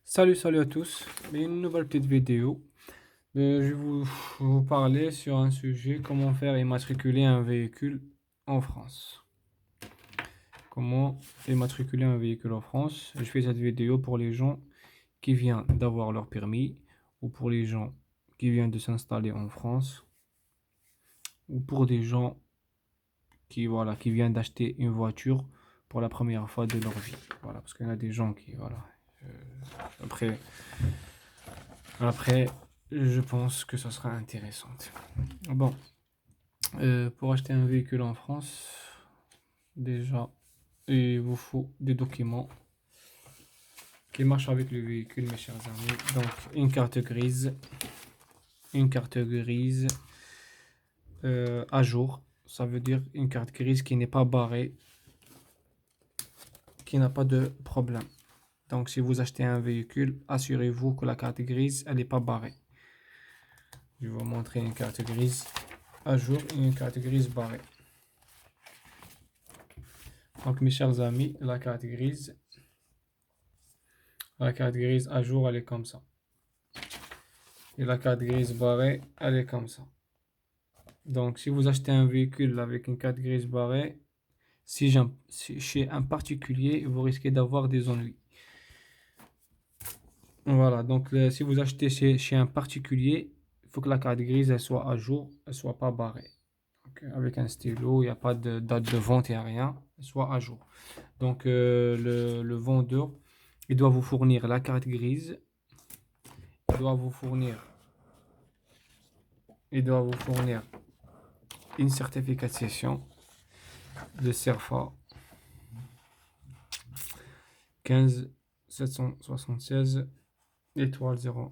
Salut à tous. Une nouvelle petite vidéo. Je vais vous parler sur un sujet, comment faire immatriculer un véhicule en France. Comment immatriculer un véhicule en France. Je fais cette vidéo pour les gens qui viennent d'avoir leur permis ou pour les gens qui viennent de s'installer en France ou pour des gens qui viennent d'acheter une voiture pour la première fois de leur vie. Voilà, parce qu'il y en a des gens qui, voilà. Après, Après, je pense que ça sera intéressant. Bon, pour acheter un véhicule en France, déjà, il vous faut des documents qui marchent avec le véhicule, mes chers amis. Donc, une carte grise à jour. Ça veut dire une carte grise qui n'est pas barrée, qui n'a pas de problème. Donc, si vous achetez un véhicule, assurez-vous que la carte grise, elle n'est pas barrée. Je vais vous montrer une carte grise à jour et une carte grise barrée. Donc, mes chers amis, la carte grise à jour, elle est comme ça. Et la carte grise barrée, elle est comme ça. Donc, si vous achetez un véhicule avec une carte grise barrée, si chez un particulier, vous risquez d'avoir des ennuis. Voilà, donc si vous achetez chez un particulier, il faut que la carte grise elle soit à jour, elle soit pas barrée. Donc, avec un stylo, il n'y a pas de date de vente, il n'y a rien, elle soit à jour. Donc, le vendeur, il doit vous fournir la carte grise, il doit vous fournir, il doit vous fournir une certification de CERFA 15776 étoile 01.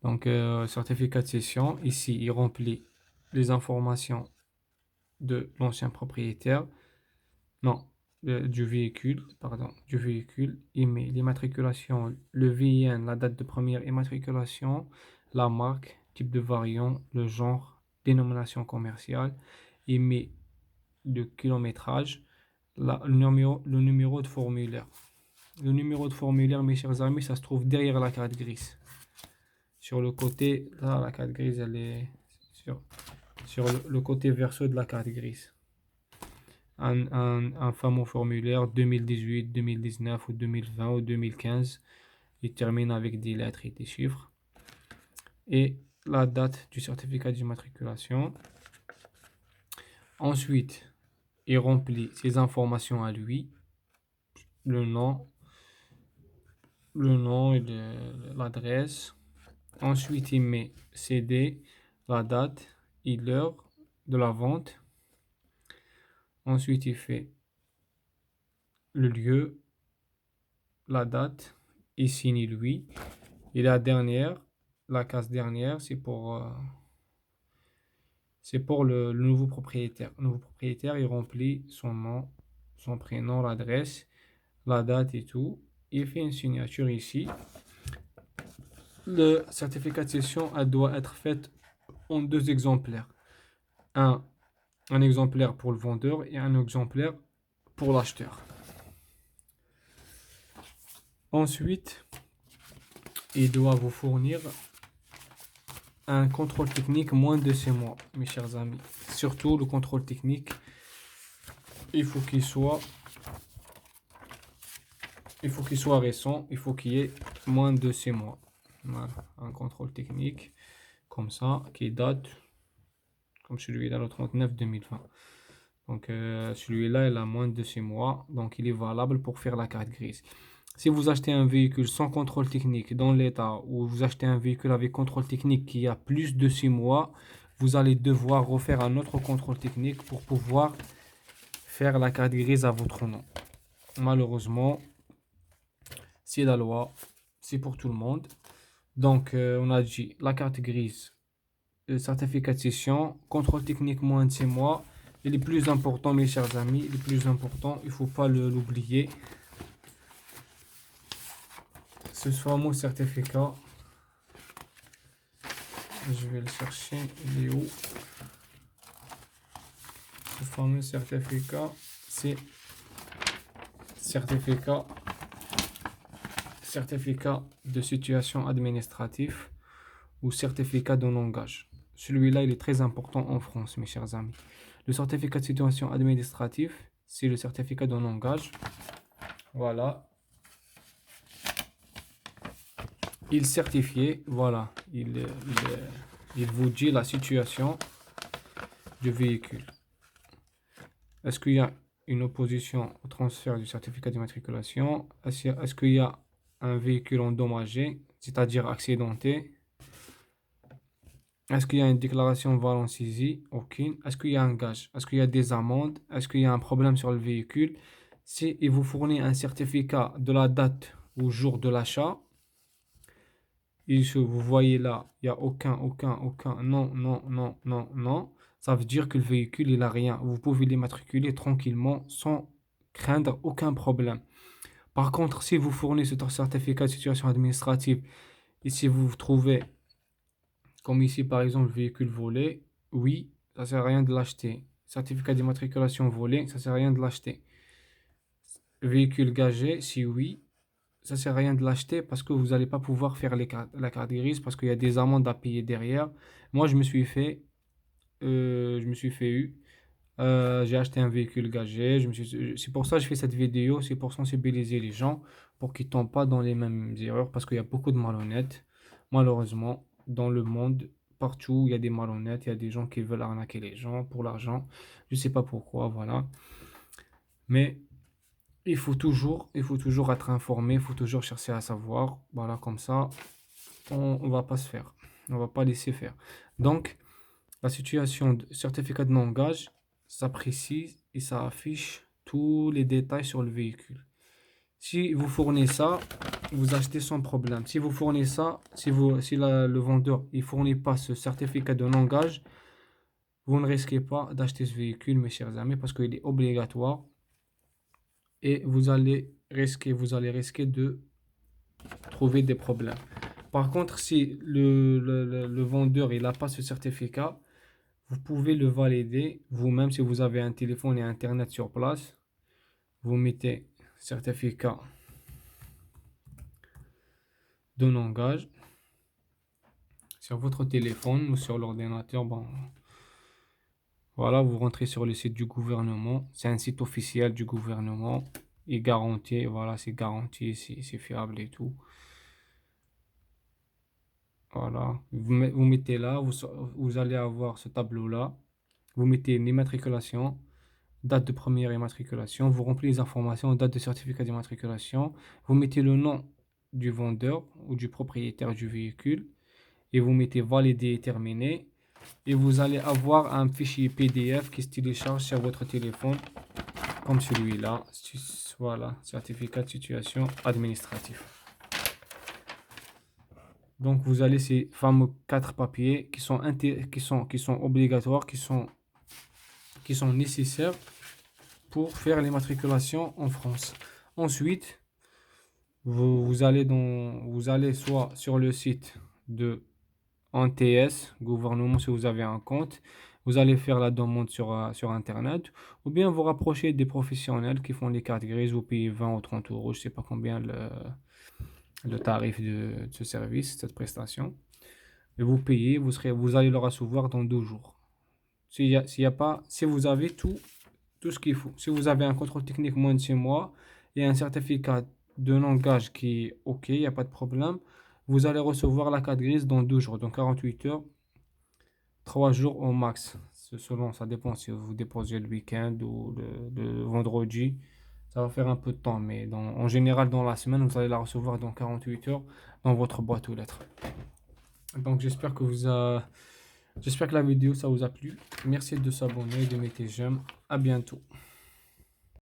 Donc, certificat de session, ici, il remplit les informations de l'ancien propriétaire, non, du véhicule, pardon, du véhicule. Il met l'immatriculation, le VIN, la date de première immatriculation, la marque, type de variant, le genre, dénomination commerciale. Il met le kilométrage, le numéro de formulaire. Le numéro de formulaire, mes chers amis, ça se trouve derrière la carte grise. Sur le côté, là, la carte grise, elle est sur le côté verso de la carte grise. Un fameux formulaire 2018, 2019 ou 2020 ou 2015. Il termine avec des lettres et des chiffres. Et la date du certificat d'immatriculation. Ensuite, il remplit ses informations à lui, le nom et l'adresse. Ensuite, il met CD, la date et l'heure de la vente. Ensuite, il fait le lieu, la date, il signe lui. Et la case dernière, c'est pour le nouveau propriétaire. Le nouveau propriétaire, il remplit son nom, son prénom, l'adresse, la date et tout. Il fait une signature ici. Le certificat de cession, elle doit être faite en deux exemplaires. Un exemplaire pour le vendeur et un exemplaire pour l'acheteur. Ensuite, il doit vous fournir un contrôle technique moins de 6 mois, mes chers amis. Surtout le contrôle technique, il faut qu'il soit récent, il faut qu'il y ait moins de 6 mois. Voilà, un contrôle technique comme ça, qui date comme celui-là, le 39-2020. Donc celui-là, il a moins de 6 mois, donc il est valable pour faire la carte grise. Si vous achetez un véhicule sans contrôle technique dans l'état, ou vous achetez un véhicule avec contrôle technique qui a plus de 6 mois, vous allez devoir refaire un autre contrôle technique pour pouvoir faire la carte grise à votre nom. Malheureusement, c'est la loi, c'est pour tout le monde. Donc on a dit la carte grise, le certificat de cession, contrôle technique moins de 6 mois. Et le plus important, mes chers amis, le plus important, il ne faut pas l'oublier, ce fameux certificat. Je vais le chercher, il est où? Ce fameux certificat, c'est certificat certificat de situation administrative ou certificat de non-gage. Celui-là, il est très important en France, mes chers amis. Le certificat de situation administrative, c'est le certificat de non-gage. Voilà. Il certifié, voilà. Il vous dit la situation du véhicule. Est-ce qu'il y a une opposition au transfert du certificat d'immatriculation? Est-ce qu'il y a un véhicule endommagé, c'est-à-dire accidenté? Est-ce qu'il y a une déclaration valant saisie? Aucune. Est-ce qu'il y a un gage? Est-ce qu'il y a des amendes? Est-ce qu'il y a un problème sur le véhicule? Si il vous fournit un certificat de la date ou jour de l'achat, vous voyez là, il n'y a aucun, non, non, non, non, non. Ça veut dire que le véhicule, il n'a rien. Vous pouvez l'immatriculer tranquillement sans craindre aucun problème. Par contre, si vous fournissez ce certificat de situation administrative et si vous trouvez, comme ici par exemple, le véhicule volé, oui, ça ne sert à rien de l'acheter. Certificat d'immatriculation volé, ça ne sert à rien de l'acheter. Véhicule gagé, si oui, ça ne sert à rien de l'acheter parce que vous n'allez pas pouvoir faire la carte grise parce qu'il y a des amendes à payer derrière. Moi, je me suis fait eu. J'ai acheté un véhicule gagé. C'est pour ça que je fais cette vidéo. C'est pour sensibiliser les gens pour qu'ils ne tombent pas dans les mêmes erreurs parce qu'il y a beaucoup de malhonnêtes. Malheureusement, dans le monde, partout, il y a des malhonnêtes. Il y a des gens qui veulent arnaquer les gens pour l'argent. Je ne sais pas pourquoi, voilà. Mais il faut toujours être informé, il faut toujours chercher à savoir. Voilà, comme ça, on ne va pas se faire. On ne va pas laisser faire. Donc, la situation de certificat de non-gage, ça précise et ça affiche tous les détails sur le véhicule. Si vous fournissez ça, vous achetez sans problème. Si vous fournissez ça, le vendeur ne fournit pas ce certificat de non-gage, vous ne risquez pas d'acheter ce véhicule, mes chers amis, parce qu'il est obligatoire. Et vous allez risquer de trouver des problèmes. Par contre, si le vendeur il n'a pas ce certificat, vous pouvez le valider vous-même si vous avez un téléphone et Internet sur place. Vous mettez certificat de non-gage sur votre téléphone ou sur l'ordinateur. Bon, voilà, vous rentrez sur le site du gouvernement. C'est un site officiel du gouvernement. Et garanti, voilà, c'est garanti, c'est fiable et tout. Voilà, vous mettez là, vous allez avoir ce tableau-là. Vous mettez l'immatriculation, date de première immatriculation. Vous remplissez les informations, date de certificat d'immatriculation. Vous mettez le nom du vendeur ou du propriétaire du véhicule. Et vous mettez valider et terminer. Et vous allez avoir un fichier PDF qui se télécharge sur votre téléphone, comme celui-là. Voilà, certificat de situation administrative. Donc, vous avez ces fameux 4 papiers qui sont obligatoires, qui sont nécessaires pour faire l'immatriculation en France. Ensuite, vous allez soit sur le site de NTS, gouvernement, si vous avez un compte, vous allez faire la demande sur Internet, ou bien vous rapprochez des professionnels qui font les cartes grises, vous payez 20 ou 30 euros, je ne sais pas combien le tarif de ce service, cette prestation. Et vous payez, vous allez le recevoir dans 2 jours. Si vous avez tout ce qu'il faut. Si vous avez un contrôle technique moins de 6 mois et un certificat de non-gage qui est OK, il n'y a pas de problème, vous allez recevoir la carte grise dans 2 jours, dans 48 heures, 3 jours au max. Selon, ça dépend si vous déposez le week-end ou le vendredi. Ça va faire un peu de temps, mais en général, dans la semaine, vous allez la recevoir dans 48 heures dans votre boîte aux lettres. Donc, j'espère que la vidéo, ça vous a plu. Merci de s'abonner, de mettre j'aime. À bientôt.